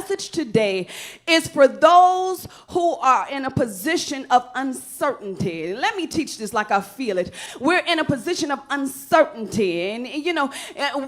message today is for those who are in a position of uncertainty. Let me teach this like I feel it. We're in a position of uncertainty. And, you know,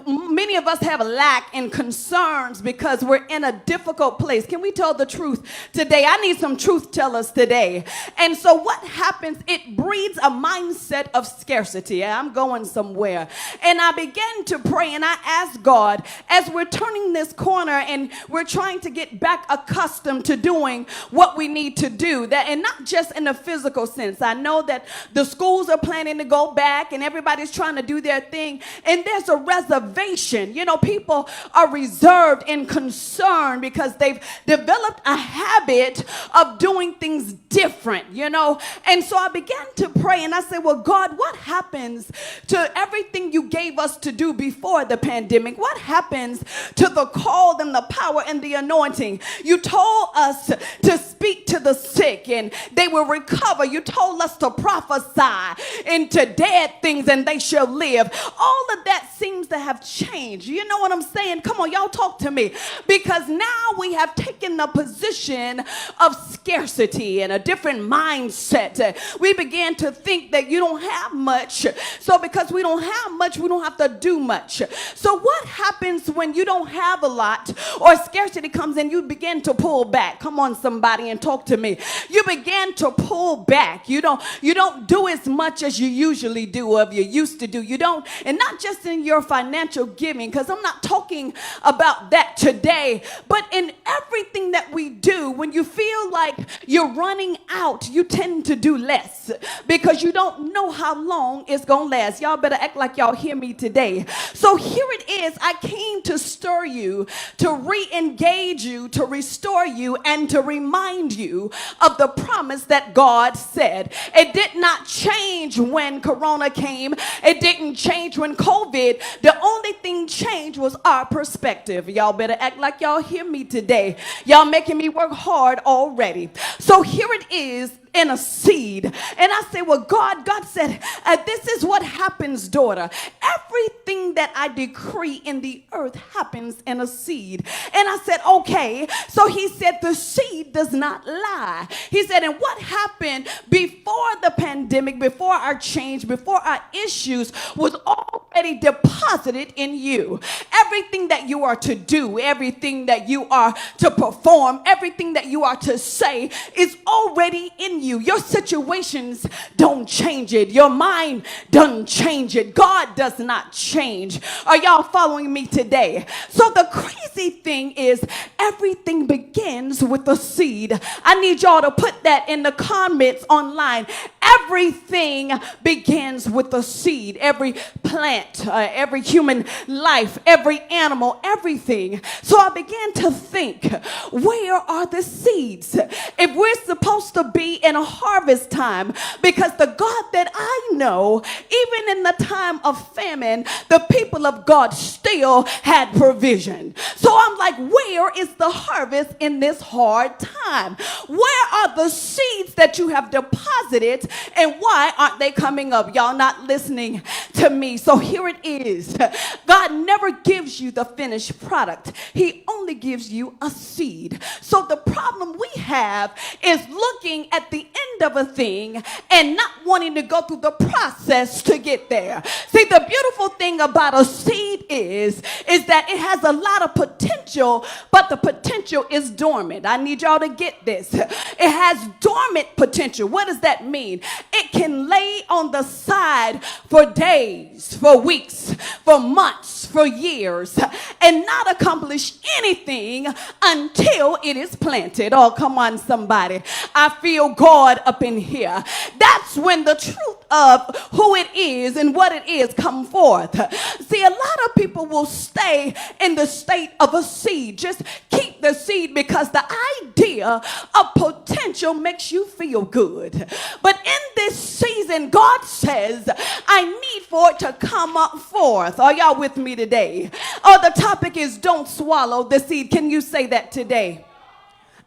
many of us have a lack and concerns because we're in a difficult place. Can we tell the truth today? I need some truth tellers today. And so what happens, it breeds a mindset of scarcity. I'm going somewhere. And I began to pray and I asked God, as we're turning this corner and we're trying to get back accustomed to doing what we need to do, that, and not just in a physical sense. I know that the schools are planning to go back and everybody's trying to do their thing, and there's a reservation. You know, people are reserved and concerned because they've developed a habit of doing things different, you know. And so I began to pray and I said, well, God, what happens to everything you gave us to do before the pandemic? What happens to the call and the power and the anointing? You told us to speak to the sick and they will recover. You told us to prophesy into dead things and they shall live. All of that seems to have changed. You know what I'm saying? Come on, y'all talk to me. Because now we have taken the position of scarcity and a different mindset. We began to think that you don't have much. So because we don't have much, we don't have to do much. So what happens when you don't have a lot or scarcity comes and you begin to pull back? Come on, somebody, and talk to me. You begin to pull back. You don't do as much as you usually do or you used to do. You don't, and not just in your financial giving, because I'm not talking about that today, but in everything that we do. When you feel like you're running out, you tend to do less because you don't know how long it's gonna last. Y'all better act like y'all hear me today. So here it is. I came to stir you, to re-engage you, to restore you, and to remind you of the promise that God said. It did not change when Corona came. It didn't change when COVID. The only thing changed was our perspective. Y'all better act like y'all hear me today. Y'all making me work hard already. So here it is, in a seed. And I say, well, God said, this is what happens, daughter. Everything that I decree in the earth happens in a seed. And I said, okay. So he said, the seed does not lie. He said, and what happened before the pandemic, before our change, before our issues was already deposited in you. Everything that you are to do, everything that you are to perform, everything that you are to say is already in you. Your situations don't change it. Your mind doesn't change it. God does not change. Are y'all following me today? So the crazy thing is everything begins with a seed. I need y'all to put that in the comments online. Everything begins with a seed. Every plant, every human life, every animal, everything. So I began to think, where are the seeds? If we're supposed to be in a harvest time, because the God that I know, even in the time of famine, the people of God still had provision. So I'm like, where is the harvest in this hard time? Where are the seeds that you have deposited, and why aren't they coming up? Y'all not listening to me. So here it is. God never gives you the finished product. He only gives you a seed. So the problem we have is looking at the end of a thing and not wanting to go through the process to get there. See, the beautiful thing about a seed is that it has a lot of potential, but the potential is dormant. I need y'all to get this. It has dormant potential. What does that mean? It can lay on the side for days, for weeks, for months, for years, and not accomplish anything until it is planted. Oh, come on, somebody. I feel God up in here. That's when the truth of who it is and what it is come forth. See, a lot of people will stay in the state of a seed. Just keep the seed because the idea of potential makes you feel good. But in this season, God says, I need for it to come up forth. Are y'all with me today? Oh, the topic is don't swallow the seed. Can you say that today?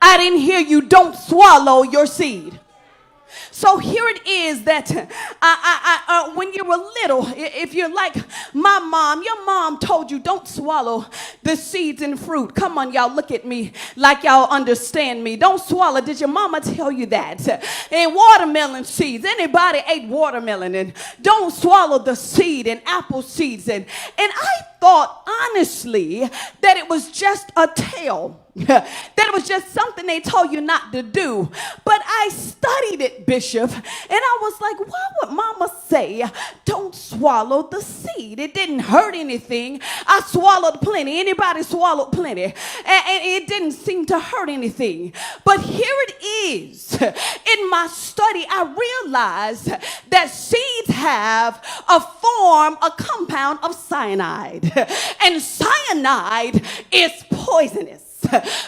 I didn't hear you. Don't swallow your seed. So here it is that when you were little, if you're like my mom, your mom told you don't swallow the seeds in fruit. Come on, y'all, look at me like y'all understand me. Don't swallow. Did your mama tell you that? And watermelon seeds. Anybody ate watermelon? And don't swallow the seed and apple seeds. And I thought honestly that it was just a tale. That it was just something they told you not to do. But I studied it, Bishop, and I was like, why would mama say don't swallow the seed? It didn't hurt anything. I swallowed plenty. Anybody swallowed plenty? And it didn't seem to hurt anything. But here it is. In my study, I realized that seeds have a compound of cyanide. And cyanide is poisonous.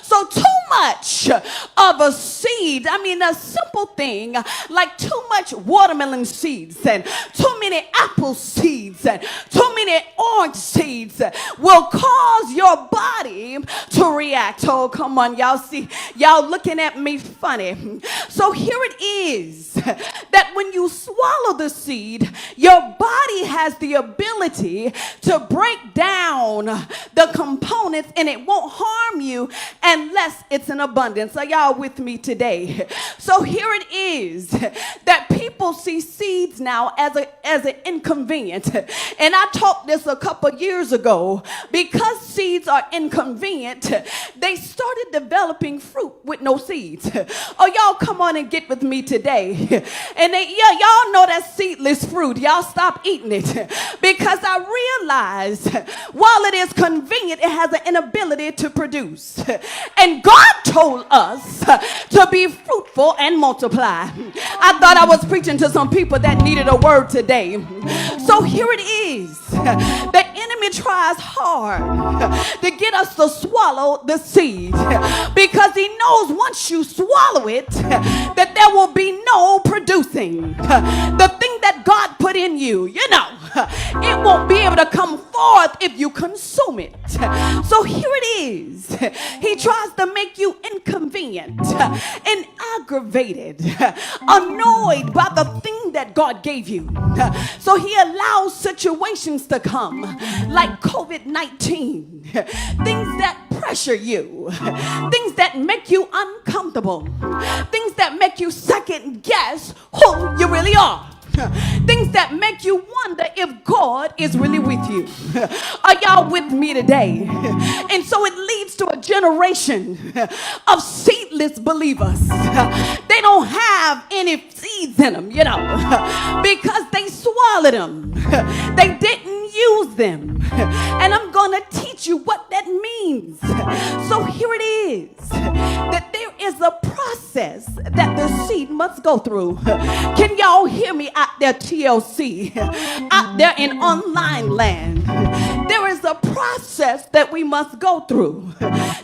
So too much of a seed, I mean a simple thing like too much watermelon seeds and too many apple seeds and too many orange seeds will cause your body to react. Oh, come on, y'all see, y'all looking at me funny. So here it is that when you swallow the seed, your body has the ability to break down the components and it won't harm you unless it's in abundance. Are y'all with me today? So here it is that people see seeds now as an inconvenience. And I taught this a couple years ago. Because seeds are inconvenient, they started developing fruit with no seeds. Oh, y'all come on and get with me today. And y'all know that seedless fruit. Y'all stop eating it. Because I realized while it is convenient, it has an inability to produce. And God told us to be fruitful and multiply. I thought I was preaching to some people that needed a word today. So here it is. The enemy tries hard to get us to swallow the seed because he knows once you swallow it that there will be no producing. The thing that God put in you, it won't be able to come forth if you consume it. So here it is. He tries to make you inconvenient and aggravated, annoyed by the thing that God gave you. So he allows situations to come like COVID-19, things that pressure you, things that make you uncomfortable, things that make you second guess who you really are. Things that make you wonder if God is really with you. Are y'all with me today? And so it leads to a generation of seedless believers. They don't have any seeds in them, because they swallowed them. They didn't use them. And I'm going to teach you what that means. So here it is, that there is a process that the seed must go through. Can y'all hear me out there, TLC, out there in online land? There is a process that we must go through.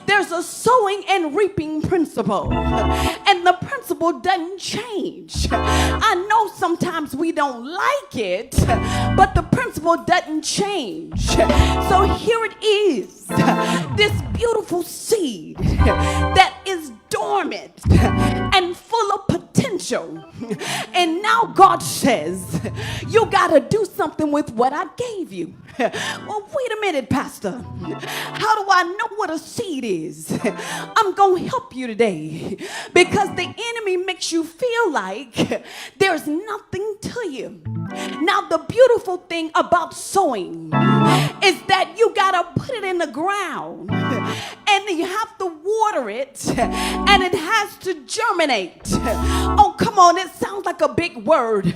There's a sowing and reaping principle, and the principle doesn't change. I know sometimes we don't like it, but the principle doesn't change. So here it is, this beautiful seed that is dormant and full of potential. And now God says, you got to do something with what I gave you. Well, wait a minute, Pastor. How do I know what a seed is? I'm going to help you today because the enemy makes you feel like there's nothing to you. Now, the beautiful thing about sowing is that you got to put it in the ground and you have to water it and it has to germinate. Oh, come on, it sounds like a big word,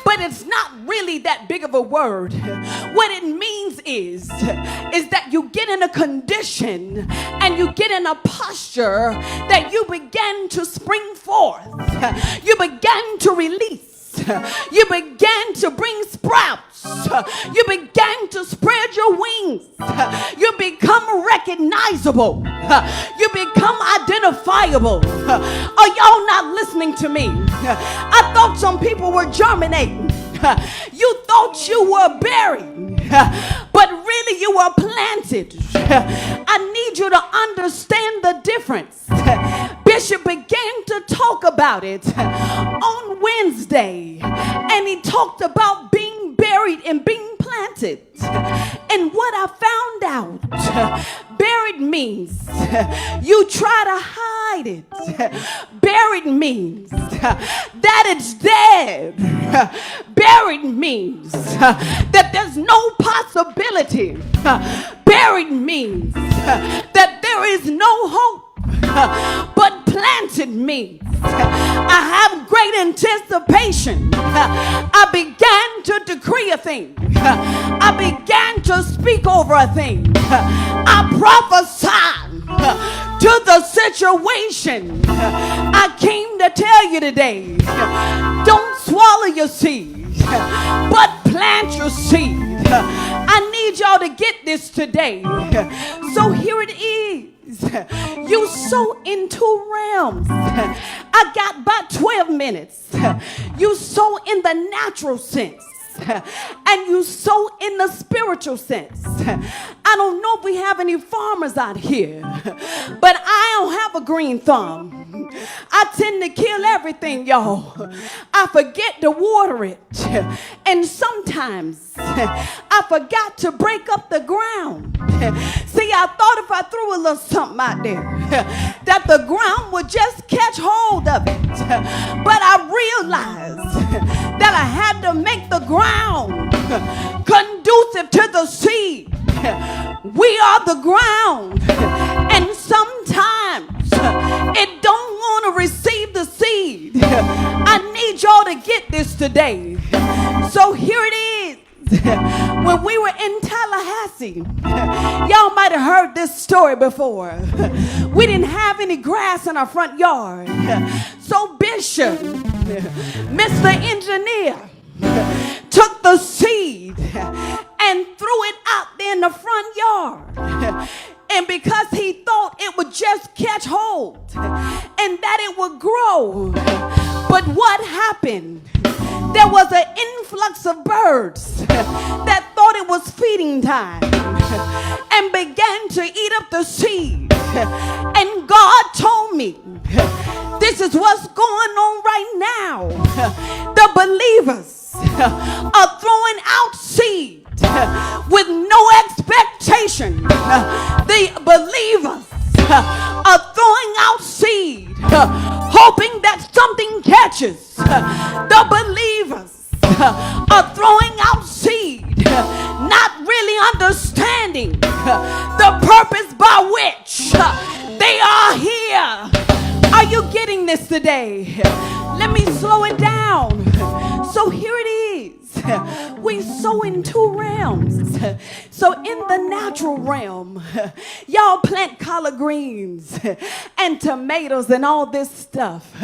but it's not really that big of a word. What it means is that you get in a condition and you get in a posture that you begin to spring forth. You begin to release. You began to bring sprouts. You began to spread your wings. You become recognizable. You become identifiable. Are y'all not listening to me? I thought some people were germinating. You thought you were buried, but really you were planted. I need you to understand the difference. Bishop began to talk about about it on Wednesday, and he talked about being buried and being planted. And what I found out, buried means you try to hide it. Buried means that it's dead. Buried means that there's no possibility. Buried means that there is no hope. But planted means I have great anticipation. I began to decree a thing. I began to speak over a thing. I prophesied to the situation. I came to tell you today, don't swallow your seed, but plant your seed. I need y'all to get this today. So here it is. You sow in two realms. I got about 12 minutes. You sow in the natural sense, and you sow in the spiritual sense. I don't know if we have any farmers out here, but I don't have a green thumb. I tend to kill everything, y'all. I forget to water it, and sometimes I forgot to break up the ground. See, I thought if I threw a little something out there that the ground would just catch hold of it, but I realized that I had to make the ground conducive to the seed. We are the ground, and sometimes it don't want to receive the seed. I need y'all to get this today. So here it is. When we were in Tallahassee, y'all might have heard this story before. We didn't have any grass in our front yard. So Bishop, Mr. Engineer, took the seed and threw it out there in the front yard. And because he thought it would just catch hold and that it would grow. But what happened? There was an influx of birds that thought it was feeding time and began to eat up the seed. And God told me, this is what's going on right now. The believers are throwing out seed with no expectation. The believers are throwing out seed hoping that something catches. The believers are throwing out seed not really understanding the purpose by which they are here. Are you getting this today? Let me slow it down. So here it is. We sow in two realms. So in the natural realm, y'all plant collard greens and tomatoes and all this stuff.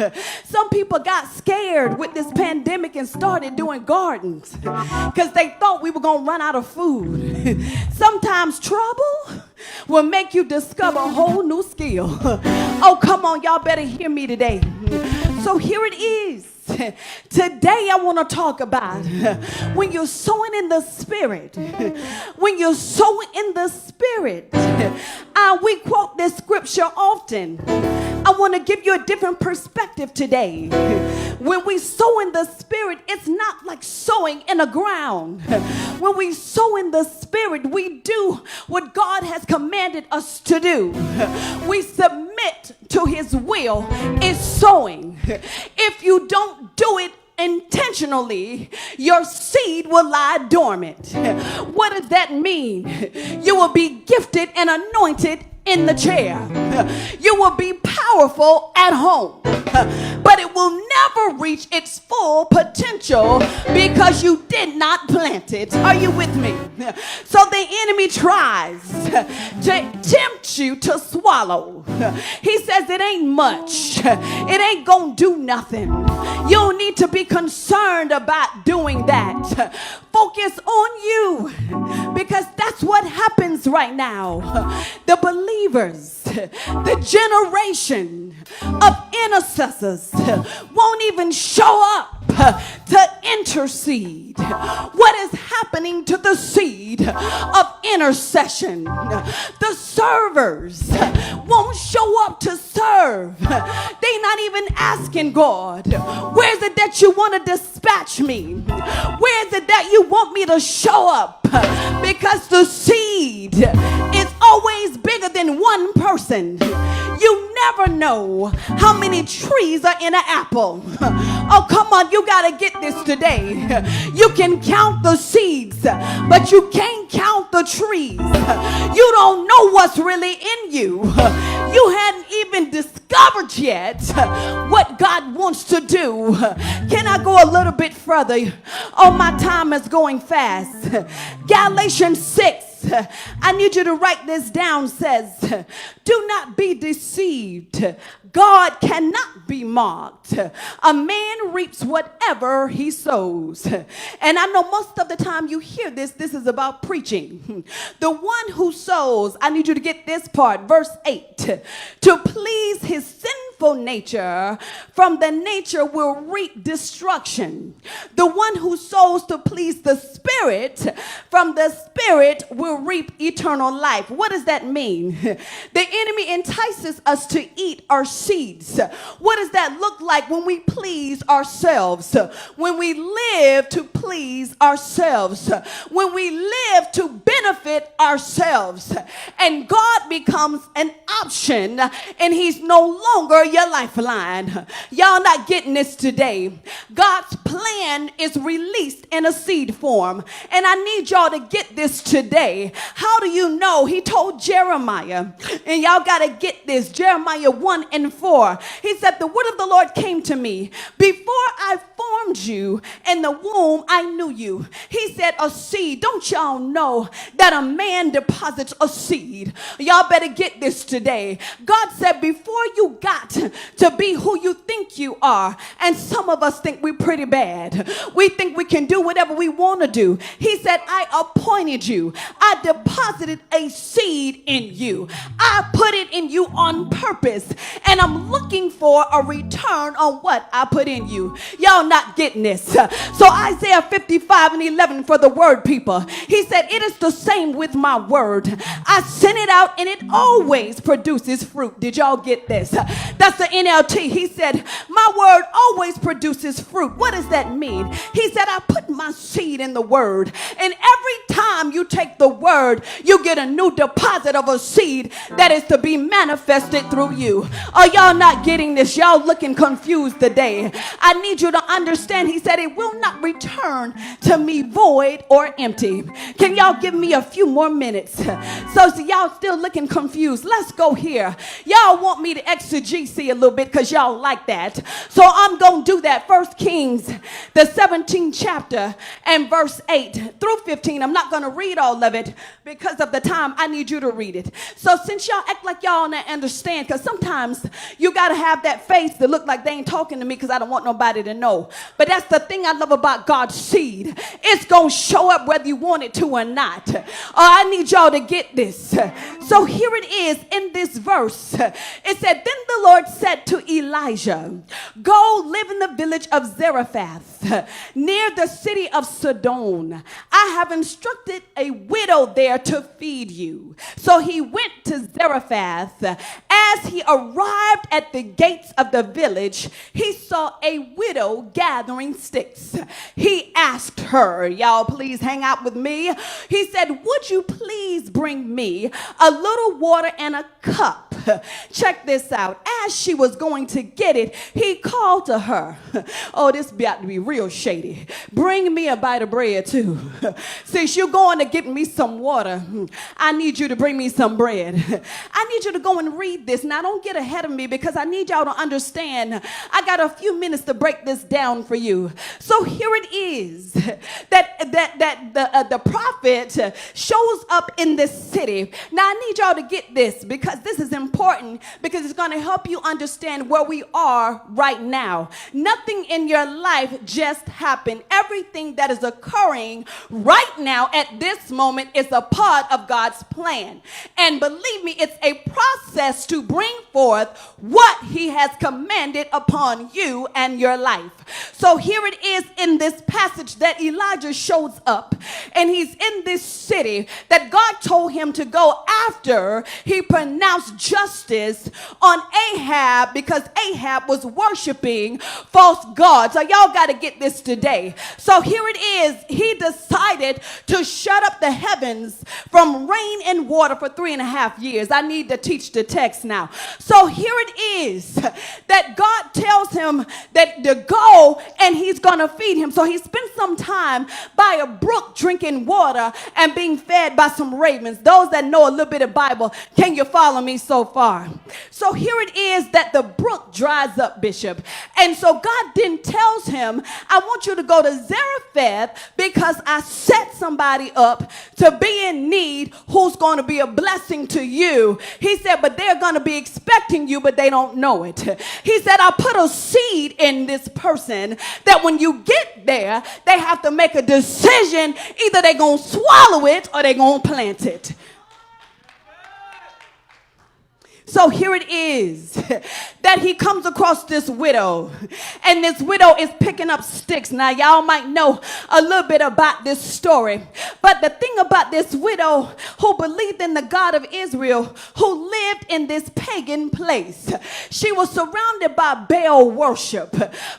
Some people got scared with this pandemic and started doing gardens because they thought we were going to run out of food. Sometimes trouble will make you discover a whole new skill. Oh, come on, y'all better hear me today. So here it is. Today I want to talk about when you're sowing in the spirit. When you're sowing in the spirit, we quote this scripture often. I want to give you a different perspective today. When we sow in the spirit, it's not like sowing in the ground. When we sow in the spirit, we do what God has commanded us to do. We submit to his will. It's sowing. If you don't do it intentionally, your seed will lie dormant. What does that mean? You will be gifted and anointed in the chair. You will be powerful at home, but it will never reach its full potential because you did not plant it. Are you with me? So the enemy tries to tempt you to swallow. He says it ain't much. It ain't gonna do nothing. You don't need to be concerned about doing that. Focus on you, because that's what happens right now. The believers, the generation of intercessors won't even show up to intercede. What is happening to the seed of intercession? The servers won't show up to serve. They not even asking God, where is it that you want to dispatch me? Where is it that you want me to show up? Because the seed is always bigger than one person. You never know how many trees are in an apple. Oh, come on, you got to get this today. You can count the seeds, but you can't count the trees. You don't know what's really in you. You hadn't even discovered yet what God wants to do. Can I go a little bit further? Oh, my time is going fast. Galatians 6. I need you to write this down, says, do not be deceived. God cannot be mocked. A man reaps whatever he sows. And I know most of the time you hear this is about preaching. The one who sows, I need you to get this part, verse 8, to please his sinful nature, from the nature will reap destruction. The one who sows to please the Spirit, from the Spirit will reap eternal life. What does that mean? The enemy entices us to eat our seeds. What does that look like when we please ourselves? When we live to please ourselves. When we live to benefit ourselves. And God becomes an option, and he's no longer your lifeline. Y'all not getting this today. God's plan is released in a seed form. And I need y'all to get this today. How do you know? He told Jeremiah, and y'all got to get this, Jeremiah 1:4. He said, the word of the Lord came to me. Before I formed you in the womb, I knew you. He said, a seed. Don't y'all know that a man deposits a seed? Y'all better get this today. God said, before you got to be who you think you are, and some of us think we're pretty bad. We think we can do whatever we want to do. He said, I appointed you. I deposited a seed in you. I put it in you on purpose, and I'm looking for a return on what I put in you. Y'all not getting this. So Isaiah 55:11 for the word people. He said, it is the same with my word. I sent it out and it always produces fruit. Did y'all get this? That's the NLT. He said, my word always produces fruit. What does that mean? He said, I put my seed in the word, and every time you take the word, you get a new deposit of a seed that is to be manifested through you. Are y'all not getting this? Y'all looking confused today. I need you to understand. He said, it will not return to me void or empty. Can y'all give me a few more minutes? So y'all still looking confused. Let's go here. Y'all want me to exegese a little bit because y'all like that. So I'm going to do that. 1 Kings, the 17th chapter and verse 8 through 15. I'm not going to read all of it because of the time. I need you to read it. So since y'all act like y'all don't understand, because sometimes you got to have that face to look like they ain't talking to me because I don't want nobody to know. But that's the thing I love about God's seed. It's going to show up whether you want it to or not. I need y'all to get this. So here it is in this verse. It said, then the Lord said to Elijah, go live in the village of Zarephath, near the city of Sidon. I have instructed a widow there to feed you. So he went to Zarephath. As he arrived at the gates of the village, he saw a widow gathering sticks. He asked her, y'all please hang out with me. He said, would you please bring me a little water and a cup? Check this out. As she was going to get it, he called to her. Oh, this about to be real shady. Bring me a bite of bread too. Since you're going to get me some water, I need you to bring me some bread. I need you to go and read this. Now don't get ahead of me because I need y'all to understand. I got a few minutes to break this down for you. So here it is that the prophet shows up in this city. Now I need y'all to get this because this is important, because it's going to help you understand where we are right now. Nothing in your life just happened. Everything that is occurring right now at this moment is a part of God's plan. And believe me, it's a process to bring forth what he has commanded upon you and your life. So here it is in this passage that Elijah shows up, and he's in this city that God told him to go after he pronounced justice on Ahab because Ahab was worshiping false gods. So y'all got to get this today. So here it is. He decided to shut up the heavens from rain and water for 3.5 years. I need to teach the text now. So here it is that God tells him that to go and he's going to feed him. So he spent some time by a brook drinking water and being fed by some ravens. Those that know a little bit of Bible, can you follow me so far? So here it is that the brook dries up, Bishop. And so God then tells him, I want you to go to Zarephath because I set somebody up to be in need who's going to be a blessing to you. He said, but they're going to be expecting you, but they don't know it. He said, I put a seed in this person that when you get there, they have to make a decision. Either they're going to swallow it or they're going to plant it. So here it is that he comes across this widow, and this widow is picking up sticks. Now, y'all might know a little bit about this story, but the thing about this widow who believed in the God of Israel, who lived in this pagan place, she was surrounded by Baal worship,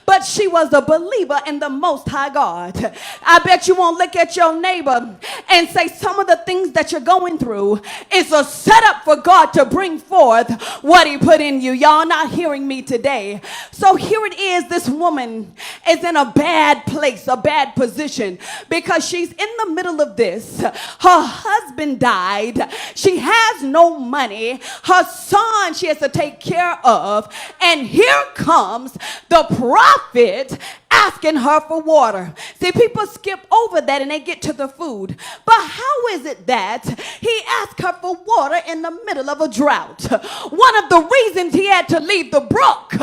but she was a believer in the Most High God. I bet you won't look at your neighbor and say some of the things that you're going through is a setup for God to bring forth what he put in you. Y'all not hearing me today. So here it is. This woman is in a bad place, a bad position, because she's in the middle of this. Her husband died. She has no money. Her son she has to take care of. And here comes the prophet asking her for water. See, people skip over that and they get to the food. But how is it that he asked her for water in the middle of a drought? One of the reasons he had to leave the brook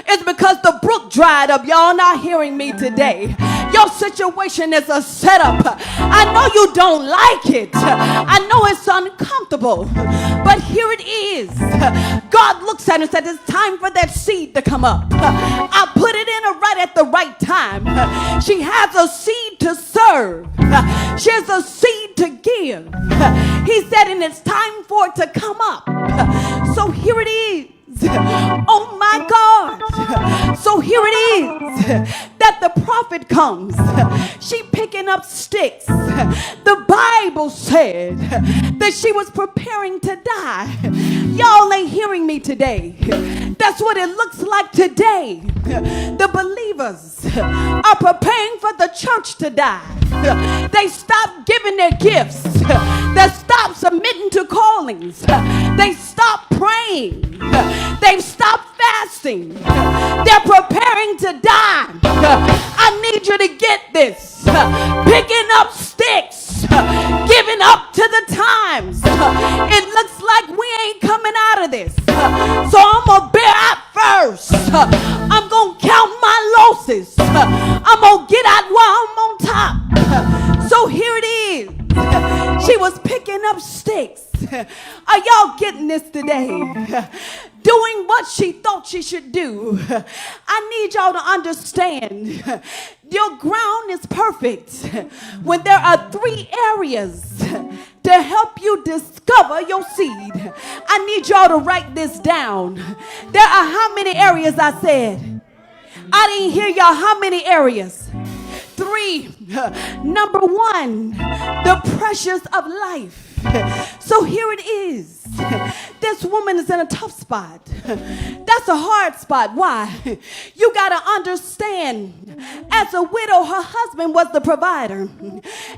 is because the brook dried up. Y'all not hearing me today. Your situation is a setup. I know you don't like it. I know it's uncomfortable. But here it is. God looks at it and said, it's time for that seed to come up. I put it in her right at the right time. She has a seed to serve. She has a seed to give. He said, and it's time for it to come up. So here it is. Oh my God. So here it is that the prophet comes. She picking up sticks. The Bible said that she was preparing to die. Y'all ain't hearing me today. That's what it looks like today. The believers are preparing for the church to die. They stop giving their gifts. They stop submitting to callings. They stop praying. They've stopped fasting. They're preparing to die. I need you to get this. Picking up sticks. Giving up to the times. It looks like we ain't coming out of this. So I'm going to bear out first. I'm going to count my losses. I'm going to get out while I'm on top. So here it is. She was picking up sticks. Are y'all getting this today? Doing what she thought she should do. I need y'all to understand. Your ground is perfect when there are 3 areas to help you discover your seed. I need y'all to write this down. There are how many areas I said? I didn't hear y'all. How many areas? 3. Number 1, the pressures of life. So here it is. This woman is in a tough spot. That's a hard spot. Why? You got to understand, as a widow, her husband was the provider.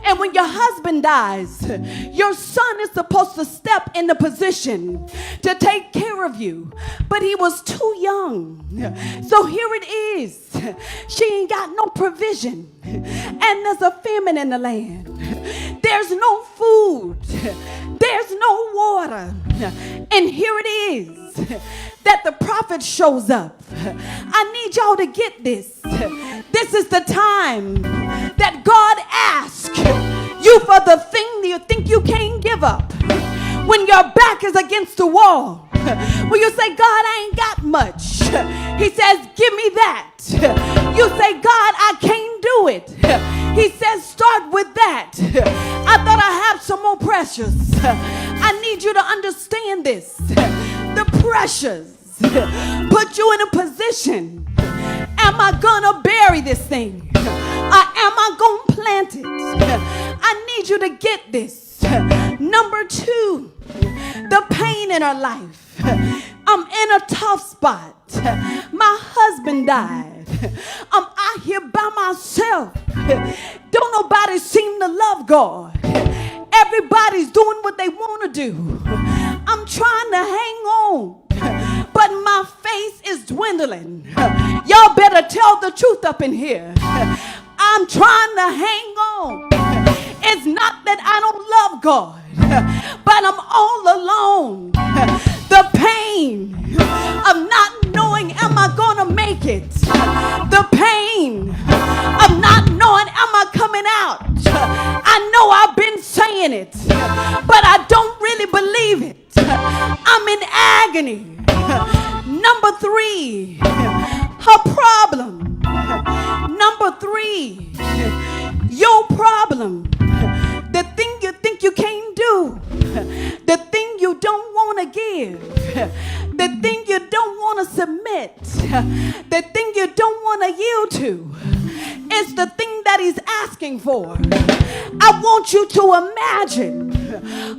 And when your husband dies, your son is supposed to step in the position to take care of you. But he was too young. So here it is. She ain't got no provision. And there's a famine in the land. There's no food. There's no water. And here it is that the prophet shows up. I need y'all to get this. This is the time that God asks you for the thing that you think you can't give up. When your back is against the wall. When you say, God, I ain't got much. He says, give me that. You say, God, I can't do it. He says, start with that. I thought I have some more pressures. I need you to understand this. The pressures put you in a position. Am I gonna bury this thing? Or am I gonna plant it? I need you to get this. Number two, the pain in her life. I'm in a tough spot. My husband died. I'm out here by myself. Don't nobody seem to love God. Everybody's doing what they want to do. I'm trying to hang on, but my faith is dwindling. Y'all better tell the truth up in here. I'm trying to hang on. It's not that I don't love God, but I'm all alone. The pain of not knowing, am I gonna make it? The pain of not knowing, am I coming out? I know I've been saying it, but I don't really believe it. I'm in agony. Number three, her problem. Number three, your problem. The thing you think you can't do. The thing you don't want to give. The thing you don't want to submit. The thing you don't want to yield to. It's the thing that he's asking for. I want you to imagine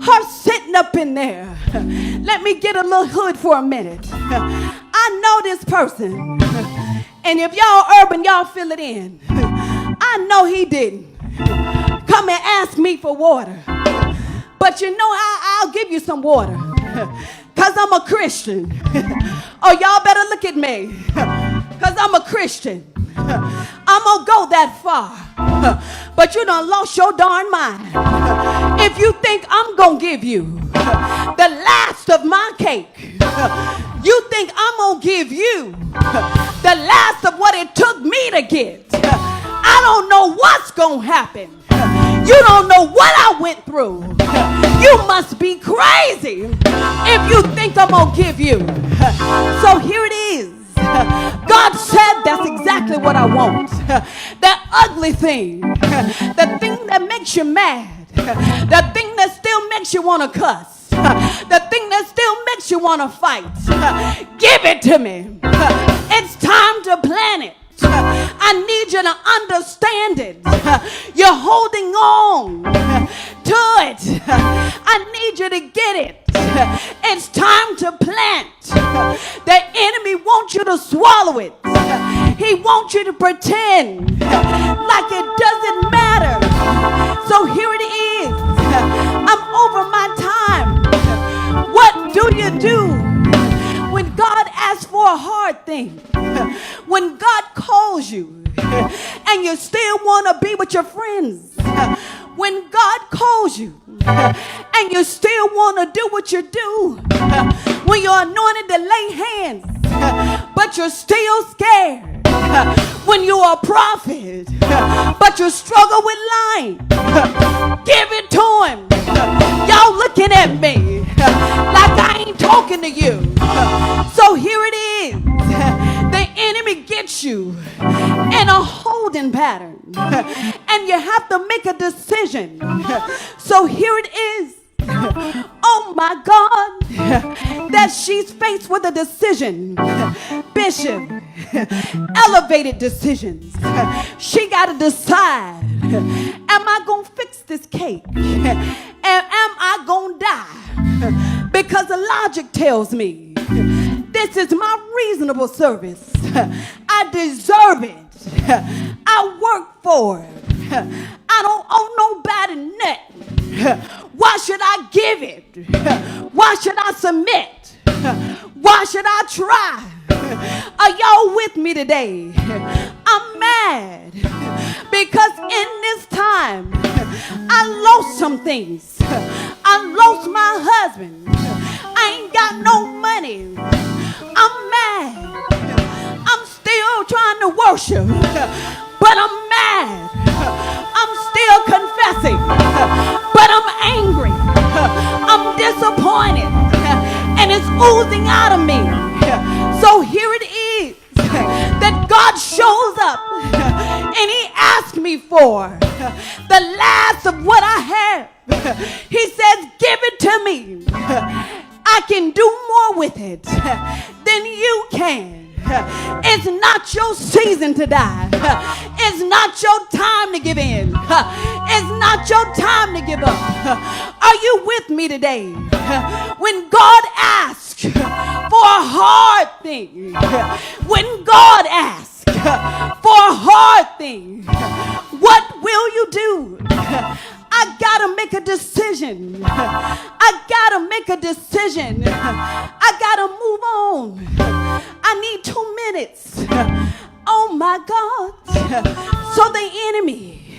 her sitting up in there. Let me get a little hood for a minute. I know this person. And if y'all urban, y'all fill it in. I know he didn't come and ask me for water. But you know, I'll give you some water. Because I'm a Christian. Oh, y'all better look at me. Because I'm a Christian. I'm going to go that far. But you done lost your darn mind. If you think I'm going to give you the last of my cake, you think I'm going to give you the last of what it took me to get. I don't know what's going to happen. You don't know what I went through. You must be crazy if you think I'm going to give you. So here it is. God said that's exactly what I want. That ugly thing. The thing that makes you mad. The thing that still makes you want to cuss. The thing that still makes you want to fight. Give it to me. It's time to plan it. I need you to understand it. You're holding on to it. I need you to get it. It's time to plant. The enemy wants you to swallow it. He wants you to pretend like it doesn't matter. So here it is. I'm over my time. What do you do when God asks for a hard thing? When God calls you and you still want to be with your friends. When God calls you and you still want to do what you do. When you're anointed to lay hands, but you're still scared. When you're a prophet, but you struggle with lying. Give it to him. Y'all looking at me like I ain't talking to you. So here it is. The enemy gets you in a holding pattern. And you have to make a decision. So here it is. Oh my God, that she's faced with a decision. Bishop, elevated decisions. She got to decide, am I going to fix this cake? And am I going to die? Because the logic tells me this is my reasonable service. I deserve it. I work for it. I don't owe nobody nothing. Why should I give it? Why should I submit? Why should I try? Are y'all with me today? I'm mad because in this time I lost some things. I lost my husband. I ain't got no money. I'm mad. I'm still trying to worship, but I'm mad. I'm still confessing, but I'm angry. I'm disappointed, and it's oozing out of me. So here it is that God shows up, and he asked me for the last of what I have. He says, give it to me. I can do more with it than you can. It's not your season to die. It's not your time to give in. It's not your time to give up. Are you with me today? When God asks for a hard thing, when God asks for a hard thing, what will you do? I gotta make a decision. I gotta make a decision. I gotta move on. I need 2 minutes. Oh my God. So the enemy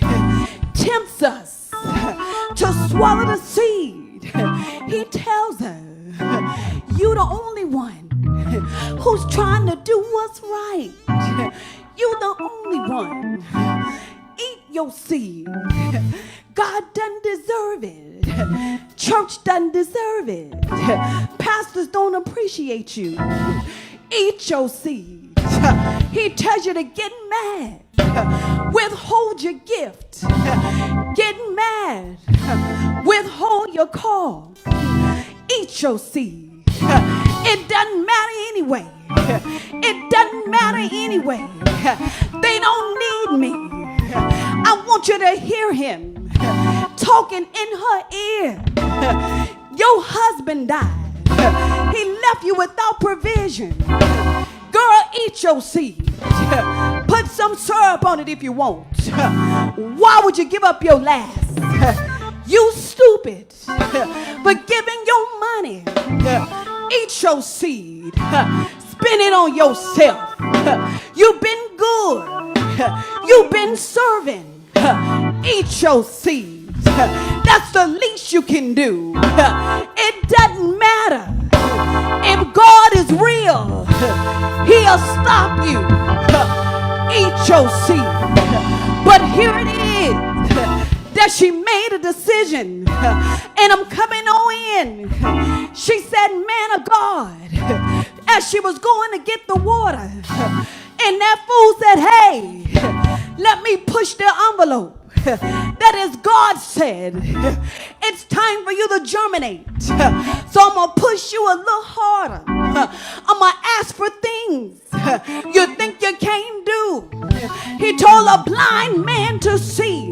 tempts us to swallow the seed. He tells us, you the only one who's trying to do what's right. You the only one. Eat your seed. God doesn't deserve it. Church doesn't deserve it. Pastors don't appreciate you. Eat your seed. He tells you to get mad. Withhold your gift. Get mad. Withhold your call. Eat your seed. It doesn't matter anyway. It doesn't matter anyway. They don't need me. I want you to hear him talking in her ear. Your husband died. He left you without provision. Girl, eat your seed. Put some syrup on it if you want. Why would you give up your last? You stupid for giving your money. Eat your seed. Spend it on yourself. You've been good. You've been serving. Eat your seed. That's the least you can do. It doesn't matter. If God is real, he'll stop you. Eat your seed. But here it is that she made a decision, and I'm coming on in. She said, man of God, as she was going to get the water, and that fool said, hey, let me push the envelope. That is, God said, it's time for you to germinate. So I'm going to push you a little harder. I'm going to ask for things you think you can't do. He told a blind man to see.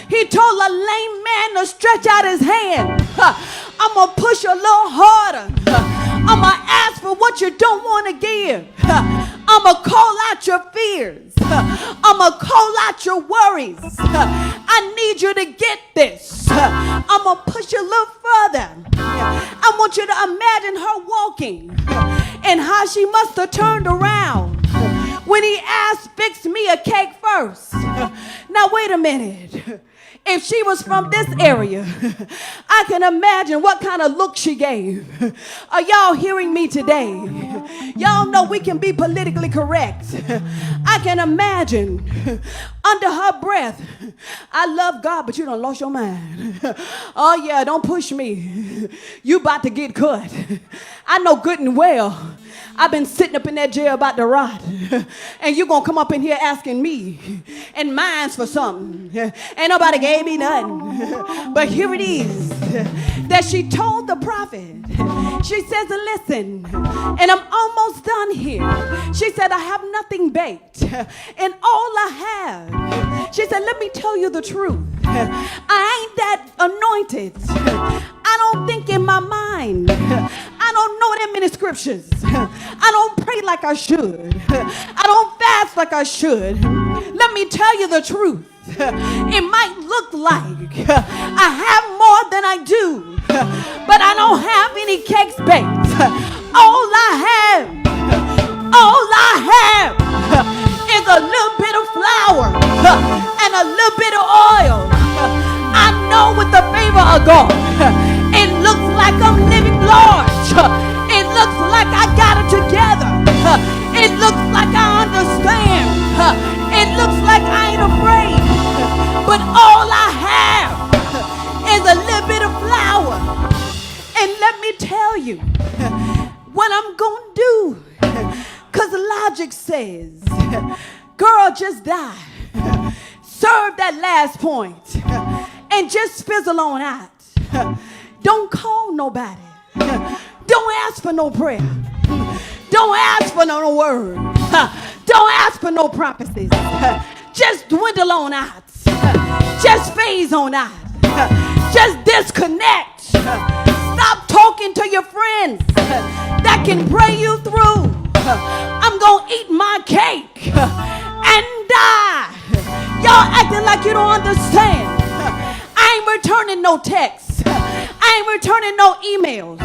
He told a lame man to stretch out his hand. I'm going to push a little harder. I'm going to ask for what you don't want to give. I'm going to call out your fears. I'm going to call out your worries. I need you to get this. I'm going to push you a little further. I want you to imagine her walking and how she must have turned around when he asked, fix me a cake first. Now, wait a minute. If she was from this area, I can imagine what kind of look she gave. Are y'all hearing me today? Y'all know we can be politically correct. I can imagine under her breath, I love God, but you done lost your mind. Oh yeah, don't push me. You about to get cut. I know good and well I've been sitting up in that jail about to rot, and you gonna come up in here asking me and mine's for something. Ain't nobody gave me nothing. But here it is that she told the prophet. She says, listen, and I'm almost done here. She said, I have nothing baked, and all I have. She said, let me tell you the truth. I ain't that anointed. I don't think in my mind. I don't know that many scriptures. I don't pray like I should. I don't fast like I should. Let me tell you the truth. It might look like I have more than I do, but I don't have any cakes baked. All I have is a little bit of flour and a little bit of oil. I know with the favor of God, it looks like I'm living large. It looks like I got it together. It looks like I understand. It looks like I ain't afraid. But all I have is a little bit of flour. And let me tell you what I'm going to do. Because logic says, girl, just die. Serve that last point and just fizzle on out. Don't call nobody. Don't ask for no prayer. Don't ask for no word. Don't ask for no prophecies. Just dwindle on out. Just phase on out. Just disconnect. Stop talking to your friends that can pray you through. I'm going to eat my cake and die. Y'all acting like you don't understand. I ain't returning no texts. I ain't returning no emails.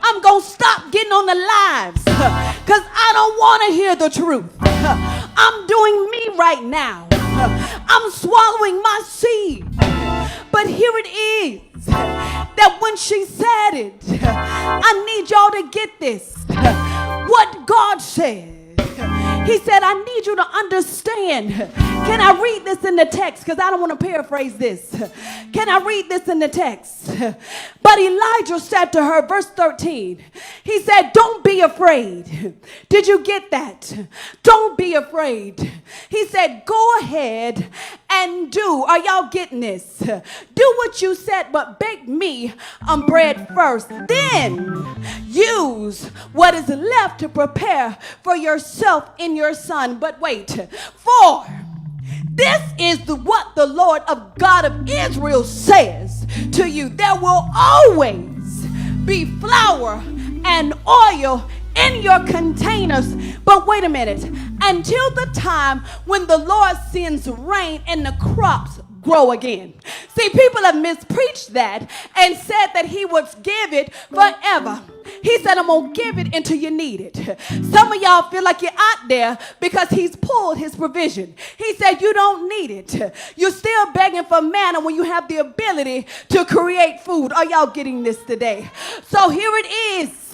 I'm going to stop getting on the lives because I don't want to hear the truth. I'm doing me right now. I'm swallowing my seed. But here it is that when she said it, I need y'all to get this. What God said. He said, I need you to understand. Can I read this in the text? Because I don't want to paraphrase this. Can I read this in the text? But Elijah said to her, verse 13, he said, don't be afraid. Did you get that? Don't be afraid. He said, go ahead and do. Are y'all getting this? Do what you said, but bake me bread first. Then use what is left to prepare for yourself and your son. But wait, for this is what the Lord of God of Israel says to you. There will always be flour and oil in your containers. But wait a minute, until the time when the Lord sends rain and the crops grow again. See, people have mispreached that and said that he would give it forever. He said, I'm going to give it until you need it. Some of y'all feel like you're out there because he's pulled his provision. He said, you don't need it. You're still begging for manna when you have the ability to create food. Are y'all getting this today? So here it is.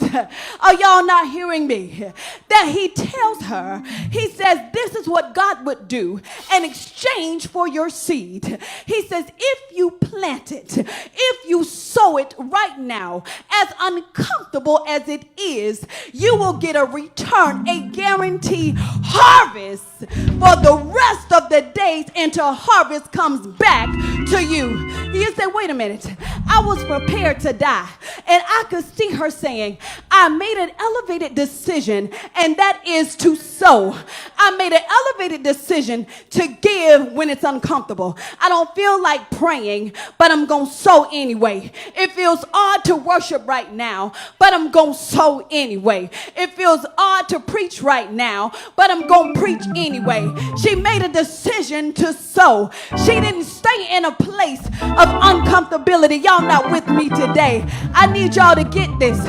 Are y'all not hearing me? That he tells her, he says, this is what God would do in exchange for your seed. He says, if you plant it, if you sow it right now, as uncomfortable as it is, you will get a return, a guaranteed harvest for the rest of the days until harvest comes back to you. You say, wait a minute, I was prepared to die. And I could see her saying, I made an elevated decision, and that is to sow. I made an elevated decision to give when it's uncomfortable. I don't feel like praying, but I'm going to sow anyway. It feels odd to worship right now, but I'm going to sow anyway. It feels odd to preach right now, but I'm going to preach anyway. She made a decision to sow. She didn't stay in a place of uncomfortability. Y'all not with me today. I need y'all to get this.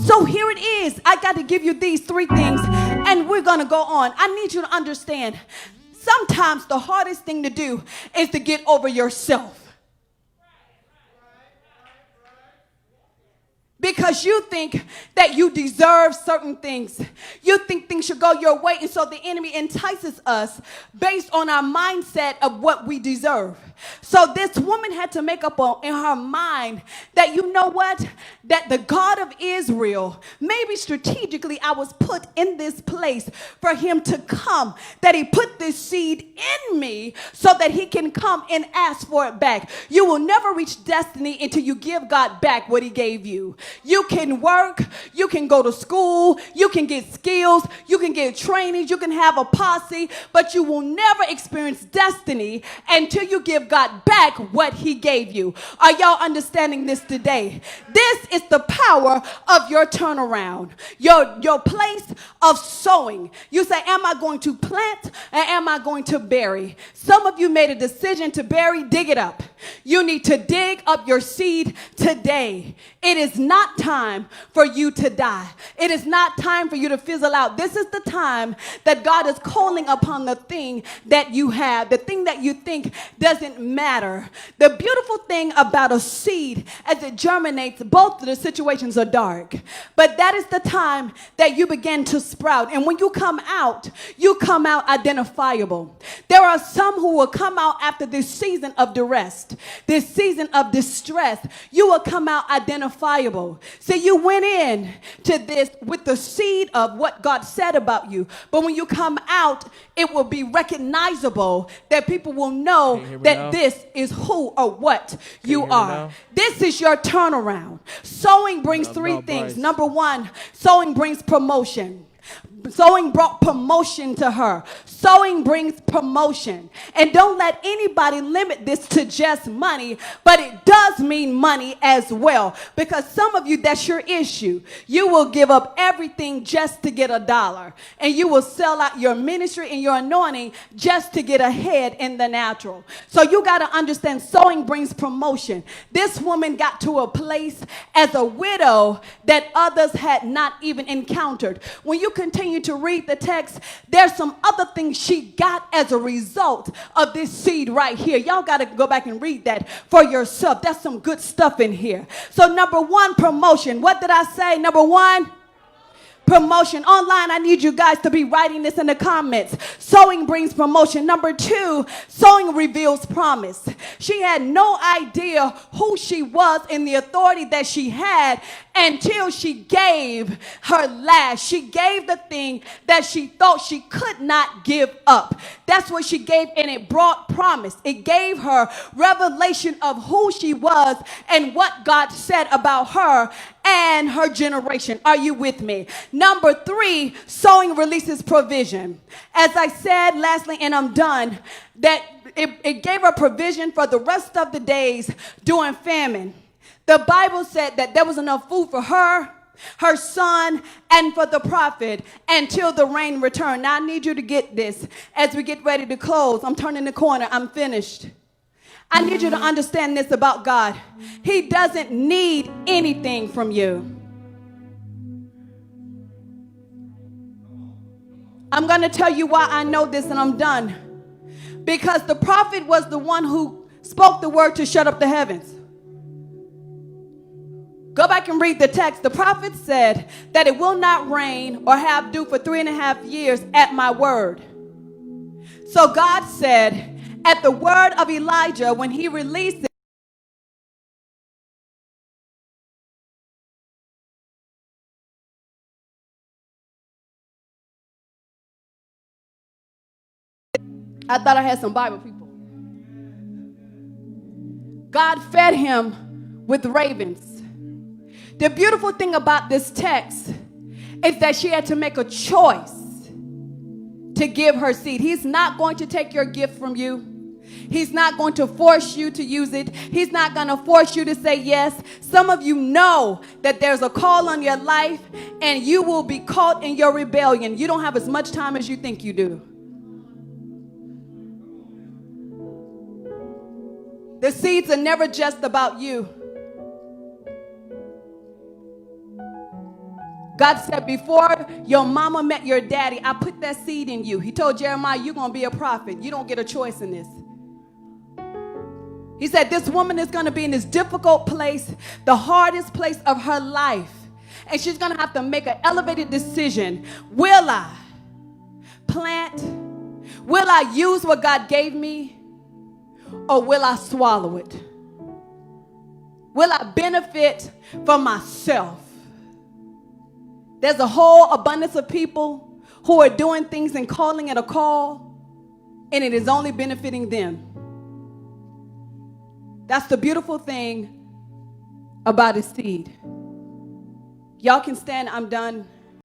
So here it is. I got to give you these three things, and we're going to go on. I need you to understand, sometimes the hardest thing to do is to get over yourself. Because you think that you deserve certain things. You think things should go your way. And so the enemy entices us based on our mindset of what we deserve. So this woman had to make up in her mind that, you know what? That the God of Israel, maybe strategically I was put in this place for him to come. That he put this seed in me so that he can come and ask for it back. You will never reach destiny until you give God back what he gave you. You can work, you can go to school, you can get skills, you can get trainings, you can have a posse, but you will never experience destiny until you give God back what he gave you. Are y'all understanding this today? This is the power of your turnaround, your place of sowing. You say, am I going to plant or am I going to bury? Some of you made a decision to bury. Dig it up. You need to dig up your seed today. It is not time for you to die. It is not time for you to fizzle out. This is the time that God is calling upon the thing that you have, the thing that you think doesn't matter. The beautiful thing about a seed, as it germinates, both of the situations are dark. But that is the time that you begin to sprout. And when you come out identifiable. There are some who will come out after this season of duress, this season of distress. You will come out identifiable. valuable. See, you went in to this with the seed of what God said about you. But when you come out, it will be recognizable that people will know that this is who or what you are. This is your turnaround. Sowing brings three things. Number one, sowing brings promotion. Sowing brought promotion to her. Sowing brings promotion. And don't let anybody limit this to just money, but it does mean money as well. Because some of you, that's your issue. You will give up everything just to get $1. And you will sell out your ministry and your anointing just to get ahead in the natural. So you got to understand, sowing brings promotion. This woman got to a place as a widow that others had not even encountered. When you continue to read the text, there's some other things she got as a result of this seed right here. Y'all got to go back and read that for yourself. That's some good stuff in here. So number one, promotion. What did I say? Number one, promotion. Online, I need you guys to be writing this in the comments. Sowing brings promotion. Number two, sowing reveals promise. She had no idea who she was and the authority that she had until she gave her last. She gave the thing that she thought she could not give up. That's what she gave, and it brought promise. It gave her revelation of who she was and what God said about her and her generation. Are you with me? Number three, sowing releases provision. As I said, lastly, and I'm done, that it gave her provision for the rest of the days during famine. The Bible said that there was enough food for her, her son, and for the prophet until the rain returned. Now I need you to get this as we get ready to close. I'm turning the corner. I'm finished. I need you to understand this about God. He doesn't need anything from you. I'm going to tell you why I know this, and I'm done. Because the prophet was the one who spoke the word to shut up the heavens. Go back and read the text. The prophet said that it will not rain or have dew for 3.5 years at my word. So God said, at the word of Elijah, when he released it, I thought I had some Bible people. God fed him with ravens. The beautiful thing about this text is that she had to make a choice to give her seed. He's not going to take your gift from you. He's not going to force you to use it. He's not going to force you to say yes. Some of you know that there's a call on your life and you will be caught in your rebellion. You don't have as much time as you think you do. The seeds are never just about you. God said, before your mama met your daddy, I put that seed in you. He told Jeremiah, you're going to be a prophet. You don't get a choice in this. He said, this woman is going to be in this difficult place, the hardest place of her life. And she's going to have to make an elevated decision. Will I plant? Will I use what God gave me? Or will I swallow it? Will I benefit from myself? There's a whole abundance of people who are doing things and calling it a call, and it is only benefiting them. That's the beautiful thing about a seed. Y'all can stand. I'm done.